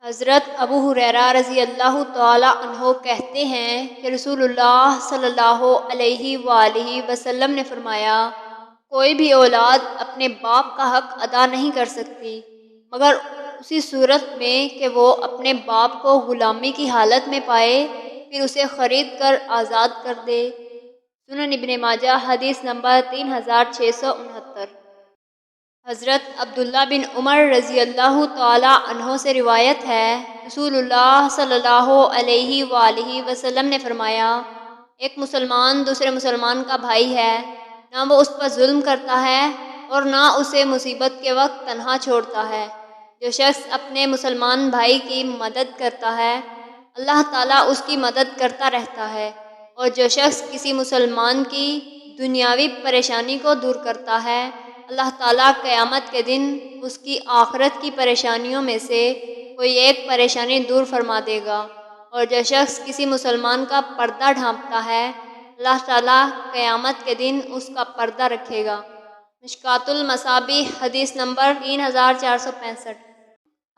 حضرت ابو ہریرہ رضی اللہ تعالی عنہ کہتے ہیں کہ رسول اللہ صلی اللہ علیہ وآلہ وسلم نے فرمایا، کوئی بھی اولاد اپنے باپ کا حق ادا نہیں کر سکتی مگر اسی صورت میں کہ وہ اپنے باپ کو غلامی کی حالت میں پائے، پھر اسے خرید کر آزاد کر دے۔ سنن ابن ماجہ حدیث نمبر 3669۔ حضرت عبداللہ بن عمر رضی اللہ تعالی عنہ سے روایت ہے، رسول اللہ صلی اللہ علیہ وآلہ وسلم نے فرمایا، ایک مسلمان دوسرے مسلمان کا بھائی ہے، نہ وہ اس پر ظلم کرتا ہے اور نہ اسے مصیبت کے وقت تنہا چھوڑتا ہے۔ جو شخص اپنے مسلمان بھائی کی مدد کرتا ہے، اللہ تعالیٰ اس کی مدد کرتا رہتا ہے، اور جو شخص کسی مسلمان کی دنیاوی پریشانی کو دور کرتا ہے، اللہ تعالیٰ قیامت کے دن اس کی آخرت کی پریشانیوں میں سے کوئی ایک پریشانی دور فرما دے گا، اور جو شخص کسی مسلمان کا پردہ ڈھانپتا ہے، اللہ تعالیٰ قیامت کے دن اس کا پردہ رکھے گا۔ مشکوٰۃ المصابیح حدیث نمبر 3465۔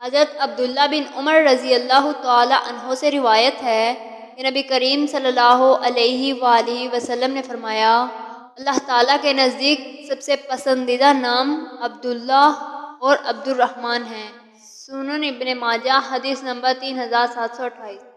حضرت عبداللہ بن عمر رضی اللہ تعالی عنہ سے روایت ہے کہ نبی کریم صلی اللہ علیہ وآلہ وسلم نے فرمایا، اللہ تعالیٰ کے نزدیک سب سے پسندیدہ نام عبداللہ اور عبد الرحمن ہیں۔ سنن ابن ماجہ حدیث نمبر 3728۔